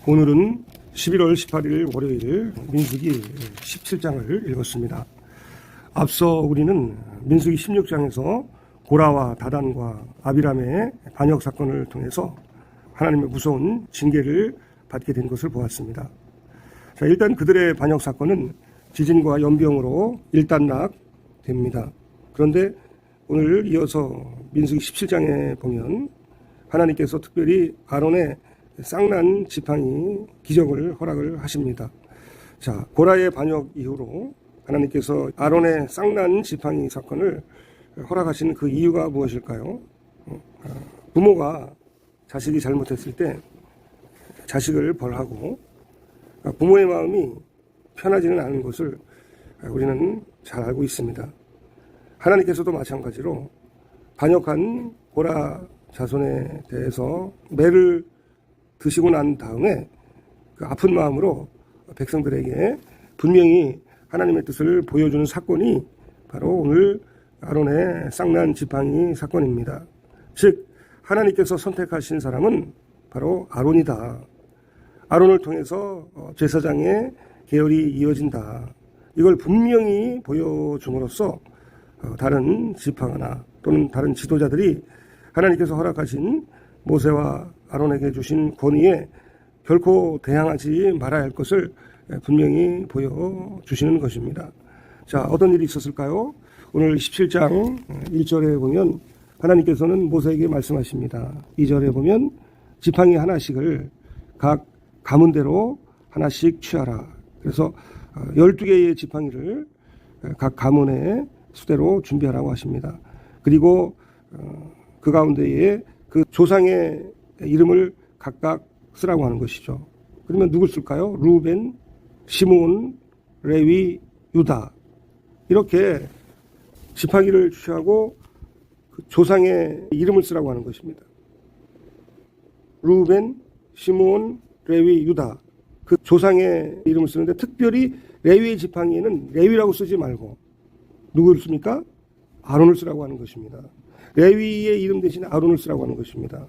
오늘은 11월 18일 월요일 민수기 17장을 읽었습니다. 앞서 우리는 민수기 16장에서 고라와 다단과 아비람의 반역 사건을 통해서 하나님의 무서운 징계를 받게 된 것을 보았습니다. 자, 일단 그들의 반역 사건은 지진과 연병으로 일단락됩니다. 그런데 오늘 이어서 민수기 17장에 보면 하나님께서 특별히 아론의 쌍난 지팡이 기적을 허락을 하십니다. 자, 고라의 반역 이후로 하나님께서 아론의 쌍난 지팡이 사건을 허락하신 그 이유가 무엇일까요? 부모가 자식이 잘못했을 때 자식을 벌하고 부모의 마음이 편하지는 않은 것을 우리는 잘 알고 있습니다. 하나님께서도 마찬가지로 반역한 고라 자손에 대해서 매를 드시고 난 다음에 그 아픈 마음으로 백성들에게 분명히 하나님의 뜻을 보여주는 사건이 바로 오늘 아론의 쌍난 지팡이 사건입니다. 즉 하나님께서 선택하신 사람은 바로 아론이다. 아론을 통해서 제사장의 계열이 이어진다. 이걸 분명히 보여줌으로써 다른 지파나 또는 다른 지도자들이 하나님께서 허락하신 모세와 아론에게 주신 권위에 결코 대항하지 말아야 할 것을 분명히 보여주시는 것입니다. 자, 어떤 일이 있었을까요? 오늘 17장 1절에 보면 하나님께서는 모세에게 말씀하십니다. 2절에 보면 지팡이 하나씩을 각 가문대로 하나씩 취하라. 그래서 12개의 지팡이를 각 가문의 수대로 준비하라고 하십니다. 그리고 그 가운데에 그 조상의 이름을 각각 쓰라고 하는 것이죠. 그러면 누굴 쓸까요? 루벤, 시므온, 레위, 유다. 이렇게 지팡이를 취하고 그 조상의 이름을 쓰라고 하는 것입니다. 루벤, 시므온, 레위, 유다. 그 조상의 이름을 쓰는데 특별히 레위의 지팡이에는 레위라고 쓰지 말고 누구를 씁니까? 아론을 쓰라고 하는 것입니다. 레위의 이름 대신에 아론을 쓰라고 하는 것입니다.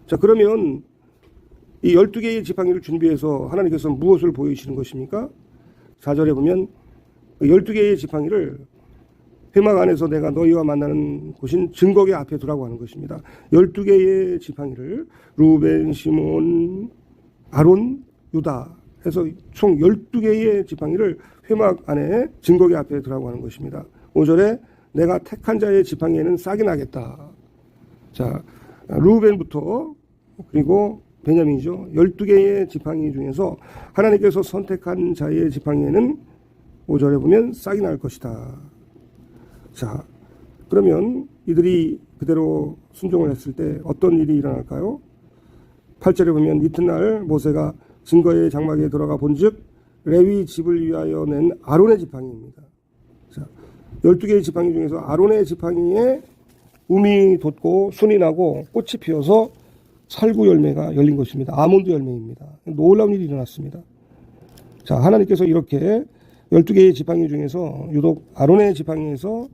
자, 그러면 이 12개의 지팡이를 준비해서 하나님께서 무엇을 보여주시는 것입니까? 4절에 보면 12개의 지팡이를 회막 안에서 내가 너희와 만나는 곳인 증거계 앞에 두라고 하는 것입니다. 12개의 지팡이를 루벤, 시몬, 아론, 유다 해서 총 12개의 지팡이를 회막 안에 증거계 앞에 두라고 하는 것입니다. 5절에 내가 택한 자의 지팡이에는 싹이 나겠다. 자, 루벤부터 그리고 베냐민이죠. 12개의 지팡이 중에서 하나님께서 선택한 자의 지팡이에는 5절에 보면 싹이 날 것이다. 자, 그러면 이들이 그대로 순종을 했을 때 어떤 일이 일어날까요? 8절에 보면 이튿날 모세가 증거의 장막에 들어가 본즉 레위 집을 위하여 낸 아론의 지팡이입니다. 자, 12개의 지팡이 중에서 아론의 지팡이에 움이 돋고 순이 나고 꽃이 피어서 살구 열매가 열린 것입니다. 아몬드 열매입니다. 놀라운 일이 일어났습니다. 자, 하나님께서 이렇게 12개의 지팡이 중에서 유독 아론의 지팡이에서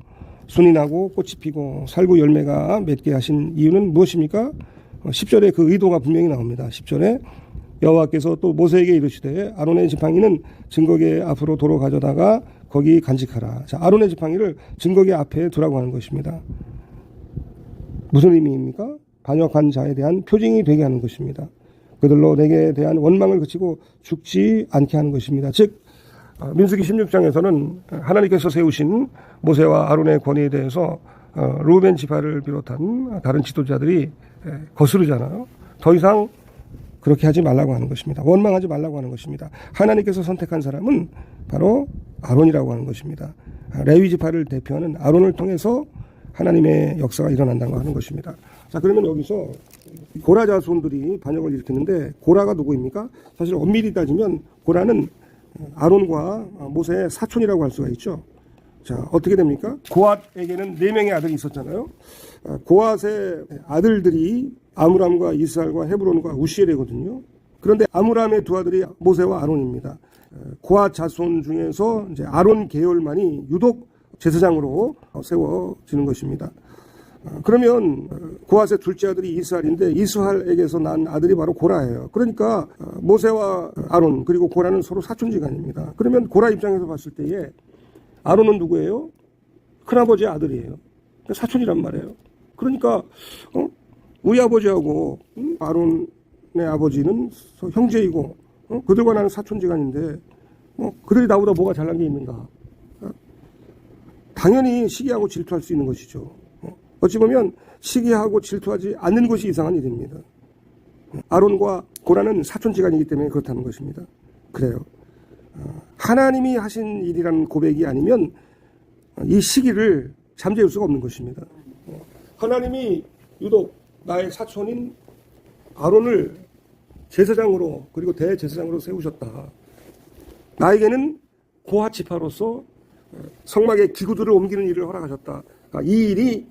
순이 나고 꽃이 피고 살구 열매가 맺게 하신 이유는 무엇입니까? 10절에 그 의도가 분명히 나옵니다. 10절에 여호와께서 또 모세에게 이르시되 아론의 지팡이는 증거계 앞으로 도로 가져다가 거기 간직하라. 자, 아론의 지팡이를 증거계 앞에 두라고 하는 것입니다. 무슨 의미입니까? 반역한 자에 대한 표징이 되게 하는 것입니다. 그들로 내게 대한 원망을 그치고 죽지 않게 하는 것입니다. 즉 민수기 16장에서는 하나님께서 세우신 모세와 아론의 권위에 대해서 루벤 지파를 비롯한 다른 지도자들이 거스르잖아요. 더 이상 그렇게 하지 말라고 하는 것입니다. 원망하지 말라고 하는 것입니다. 하나님께서 선택한 사람은 바로 아론이라고 하는 것입니다. 레위 지파를 대표하는 아론을 통해서 하나님의 역사가 일어난다고 하는 것입니다. 자, 그러면 여기서 고라 자손들이 반역을 일으켰는데 고라가 누구입니까? 사실 엄밀히 따지면 고라는 아론과 모세의 사촌이라고 할 수가 있죠. 자, 어떻게 됩니까? 고앗에게는 4명의 아들이 있었잖아요. 고앗의 아들들이 아므람과 이스할과 헤브론과 우시엘이거든요. 그런데 아므람의 두 아들이 모세와 아론입니다. 고앗 자손 중에서 이제 아론 계열만이 유독 제사장으로 세워지는 것입니다. 그러면 고핫의 둘째 아들이 이스할인데 이스할에게서 난 아들이 바로 고라예요. 그러니까 모세와 아론 그리고 고라는 서로 사촌지간입니다. 그러면 고라 입장에서 봤을 때에 아론은 누구예요? 큰아버지의 아들이에요. 그러니까 사촌이란 말이에요. 그러니까 우리 아버지하고 아론의 아버지는 형제이고 그들과 나는 사촌지간인데 그들이 나보다 뭐가 잘난 게 있는가? 당연히 시기하고 질투할 수 있는 것이죠. 어찌 보면 시기하고 질투하지 않는 것이 이상한 일입니다. 아론과 고라는 사촌지간이기 때문에 그렇다는 것입니다. 그래요. 하나님이 하신 일이라는 고백이 아니면 이 시기를 잠재울 수가 없는 것입니다. 하나님이 유독 나의 사촌인 아론을 제사장으로 그리고 대제사장으로 세우셨다. 나에게는 고핫 지파로서 성막의 기구들을 옮기는 일을 허락하셨다. 이 일이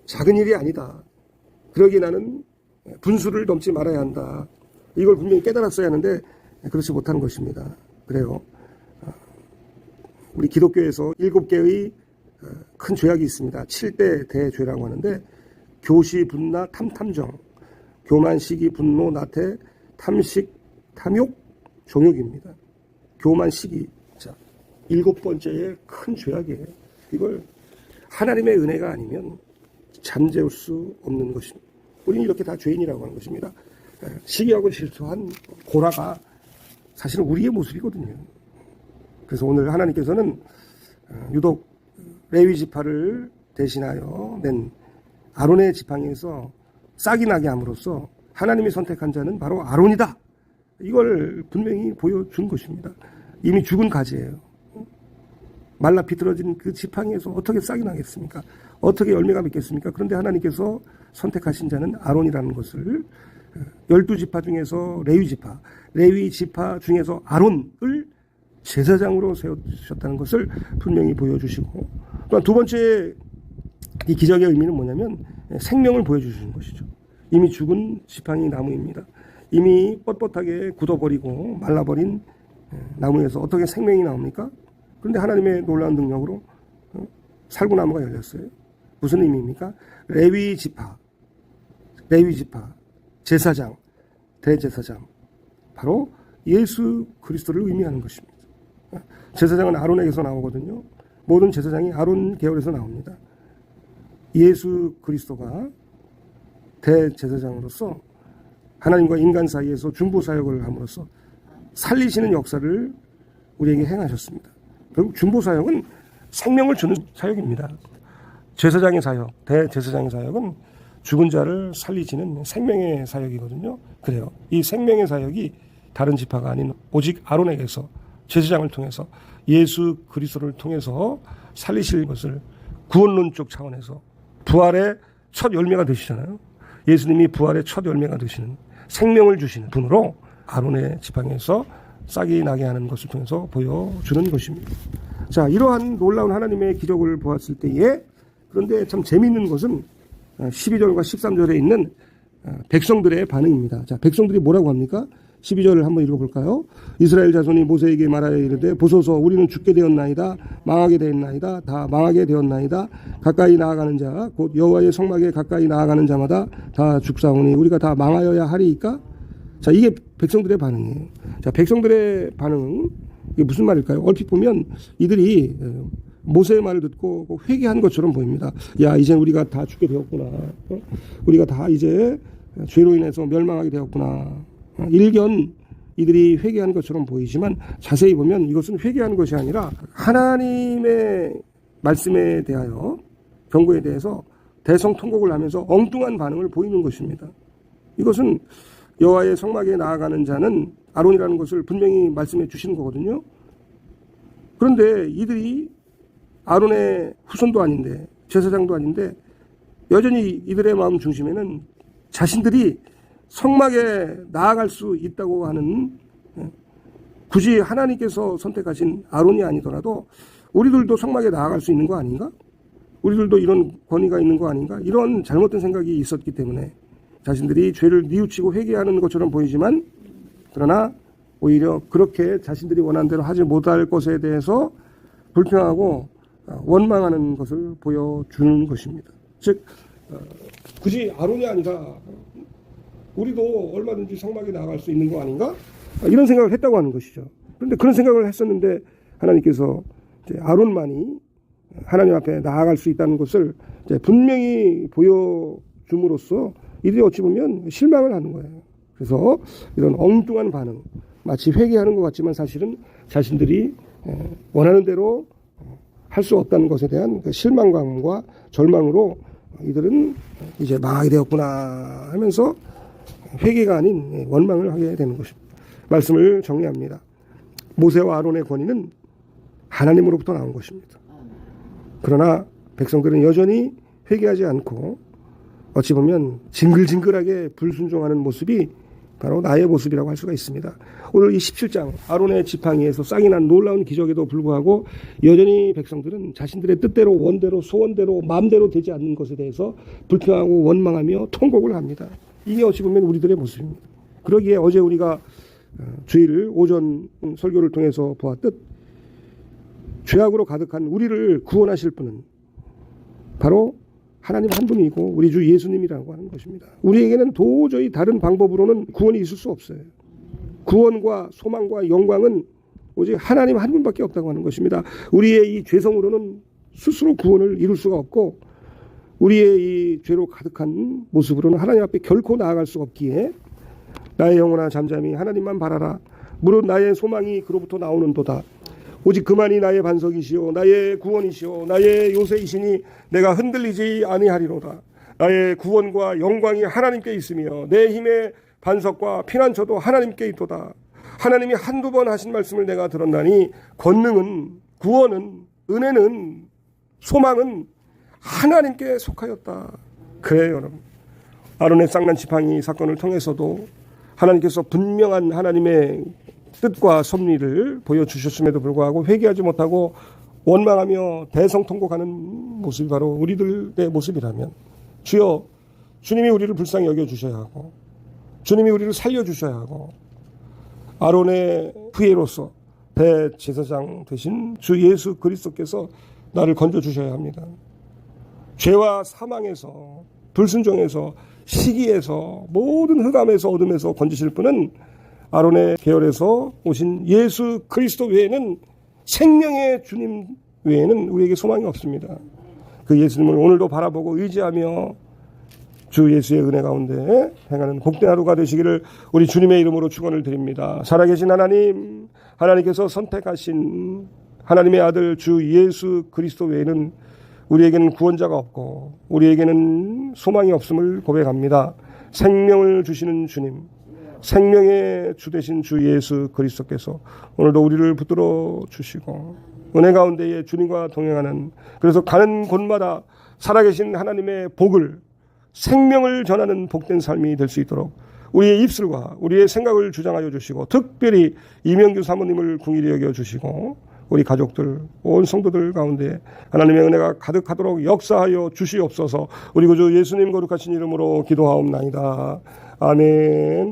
작은 일이 아니다. 그러기에 나는 분수를 넘지 말아야 한다. 이걸 분명히 깨달았어야 하는데 그렇지 못하는 것입니다. 그래요. 우리 기독교에서 7개의 큰 죄악이 있습니다. 7대 대죄라고 하는데 교시, 분나, 탐탐정, 교만, 시기, 분노, 나태, 탐식, 탐욕, 종욕입니다. 교만, 시기. 자, 7번째의 큰 죄악이에요. 이걸 하나님의 은혜가 아니면 잠재울 수 없는 것입니다. 우리는 이렇게 다 죄인이라고 하는 것입니다. 시기하고 질투한 고라가 사실은 우리의 모습이거든요. 그래서 오늘 하나님께서는 유독 레위 지파를 대신하여 낸 아론의 지팡이에서 싹이 나게 함으로써 하나님이 선택한 자는 바로 아론이다. 이걸 분명히 보여준 것입니다. 이미 죽은 가지예요. 말라 비틀어진 그 지팡이에서 어떻게 싹이 나겠습니까? 어떻게 열매가 맺겠습니까? 그런데 하나님께서 선택하신 자는 아론이라는 것을 12지파 중에서 레위 지파 중에서 아론을 제사장으로 세우셨다는 것을 분명히 보여주시고, 또한 두 번째 이 기적의 의미는 뭐냐면 생명을 보여주시는 것이죠. 이미 죽은 지팡이 나무입니다. 이미 뻣뻣하게 굳어버리고 말라버린 나무에서 어떻게 생명이 나옵니까? 그런데 하나님의 놀라운 능력으로 살구나무가 열렸어요. 무슨 의미입니까? 레위 지파, 제사장, 대제사장, 바로 예수 그리스도를 의미하는 것입니다. 제사장은 아론에게서 나오거든요. 모든 제사장이 아론 계열에서 나옵니다. 예수 그리스도가 대제사장으로서 하나님과 인간 사이에서 중보사역을 함으로써 살리시는 역사를 우리에게 행하셨습니다. 결국 중보사역은 생명을 주는 사역입니다. 제사장의 사역, 대제사장의 사역은 죽은 자를 살리시는 생명의 사역이거든요. 그래요. 이 생명의 사역이 다른 지파가 아닌 오직 아론에게서 제사장을 통해서 예수 그리스도를 통해서 살리실 것을 구원론적 차원에서 부활의 첫 열매가 되시잖아요. 예수님이 부활의 첫 열매가 되시는 생명을 주시는 분으로 아론의 지팡이에서 싹이 나게 하는 것을 통해서 보여주는 것입니다. 자, 이러한 놀라운 하나님의 기적을 보았을 때에, 그런데 참 재미있는 것은 12절과 13절에 있는 백성들의 반응입니다. 자, 백성들이 뭐라고 합니까? 12절을 한번 읽어볼까요? 이스라엘 자손이 모세에게 말하여 이르되 보소서 우리는 죽게 되었나이다. 망하게 되었나이다. 다 망하게 되었나이다. 가까이 나아가는 자 곧 여호와의 성막에 가까이 나아가는 자마다 다 죽사오니 우리가 다 망하여야 하리이까? 자, 이게 백성들의 반응이에요. 자, 백성들의 반응은 이게 무슨 말일까요? 얼핏 보면 이들이 모세의 말을 듣고 회개한 것처럼 보입니다. 야, 이제 우리가 다 죽게 되었구나. 우리가 다 이제 죄로 인해서 멸망하게 되었구나. 일견 이들이 회개한 것처럼 보이지만 자세히 보면 이것은 회개한 것이 아니라 하나님의 말씀에 대하여, 경고에 대해서 대성통곡을 하면서 엉뚱한 반응을 보이는 것입니다. 이것은 여호와의 성막에 나아가는 자는 아론이라는 것을 분명히 말씀해 주시는 거거든요. 그런데 이들이 아론의 후손도 아닌데 제사장도 아닌데 여전히 이들의 마음 중심에는 자신들이 성막에 나아갈 수 있다고 하는, 굳이 하나님께서 선택하신 아론이 아니더라도 우리들도 성막에 나아갈 수 있는 거 아닌가? 우리들도 이런 권위가 있는 거 아닌가? 이런 잘못된 생각이 있었기 때문에 자신들이 죄를 뉘우치고 회개하는 것처럼 보이지만, 그러나 오히려 그렇게 자신들이 원하는 대로 하지 못할 것에 대해서 불평하고 원망하는 것을 보여주는 것입니다. 즉 굳이 아론이 아니라 우리도 얼마든지 성막에 나아갈 수 있는 거 아닌가? 이런 생각을 했다고 하는 것이죠. 그런데 그런 생각을 했었는데 하나님께서 이제 아론만이 하나님 앞에 나아갈 수 있다는 것을 이제 분명히 보여줌으로써 이들이 어찌 보면 실망을 하는 거예요. 그래서 이런 엉뚱한 반응, 마치 회개하는 것 같지만 사실은 자신들이 원하는 대로 할 수 없다는 것에 대한 그 실망감과 절망으로 이들은 이제 망하게 되었구나 하면서 회개가 아닌 원망을 하게 되는 것입니다. 말씀을 정리합니다. 모세와 아론의 권위는 하나님으로부터 나온 것입니다. 그러나 백성들은 여전히 회개하지 않고 어찌 보면 징글징글하게 불순종하는 모습이 바로 나의 모습이라고 할 수가 있습니다. 오늘 이 17장 아론의 지팡이에서 쌍이 난 놀라운 기적에도 불구하고 여전히 백성들은 자신들의 뜻대로 원대로 소원대로 마음대로 되지 않는 것에 대해서 불평하고 원망하며 통곡을 합니다. 이게 어찌 보면 우리들의 모습입니다. 그러기에 어제 우리가 주일 오전 설교를 통해서 보았듯 죄악으로 가득한 우리를 구원하실 분은 바로 하나님 한 분이고 우리 주 예수님이라고 하는 것입니다. 우리에게는 도저히 다른 방법으로는 구원이 있을 수 없어요. 구원과 소망과 영광은 오직 하나님 한 분밖에 없다고 하는 것입니다. 우리의 이 죄성으로는 스스로 구원을 이룰 수가 없고 우리의 이 죄로 가득한 모습으로는 하나님 앞에 결코 나아갈 수 없기에 나의 영혼아 잠잠히 하나님만 바라라. 무릇 나의 소망이 그로부터 나오는도다. 오직 그만이 나의 반석이시오 나의 구원이시오 나의 요새이시니 내가 흔들리지 아니하리로다. 나의 구원과 영광이 하나님께 있으며 내 힘의 반석과 피난처도 하나님께 있도다. 하나님이 한두 번 하신 말씀을 내가 들었나니 권능은 구원은 은혜는 소망은 하나님께 속하였다. 그래요 여러분. 아론의 쌍난 지팡이 사건을 통해서도 하나님께서 분명한 하나님의 뜻과 섭리를 보여주셨음에도 불구하고 회개하지 못하고 원망하며 대성통곡하는 모습이 바로 우리들의 모습이라면 주여 주님이 우리를 불쌍히 여겨주셔야 하고 주님이 우리를 살려주셔야 하고 아론의 후예로서 대제사장 되신 주 예수 그리스도께서 나를 건져주셔야 합니다. 죄와 사망에서 불순종에서 시기에서 모든 흑암에서 어둠에서 건지실 분은 아론의 계열에서 오신 예수 그리스도 외에는 생명의 주님 외에는 우리에게 소망이 없습니다. 그 예수님을 오늘도 바라보고 의지하며 주 예수의 은혜 가운데 행하는 복된 하루가 되시기를 우리 주님의 이름으로 축원을 드립니다. 살아계신 하나님, 하나님께서 선택하신 하나님의 아들 주 예수 그리스도 외에는 우리에게는 구원자가 없고 우리에게는 소망이 없음을 고백합니다. 생명을 주시는 주님, 생명의 주 되신 주 예수 그리스도께서 오늘도 우리를 붙들어 주시고 은혜 가운데에 주님과 동행하는, 그래서 가는 곳마다 살아계신 하나님의 복을, 생명을 전하는 복된 삶이 될 수 있도록 우리의 입술과 우리의 생각을 주장하여 주시고 특별히 이명규 사모님을 긍휼히 여겨 주시고 우리 가족들, 온 성도들 가운데 하나님의 은혜가 가득하도록 역사하여 주시옵소서. 우리 구주 예수님 거룩하신 이름으로 기도하옵나이다. 아멘.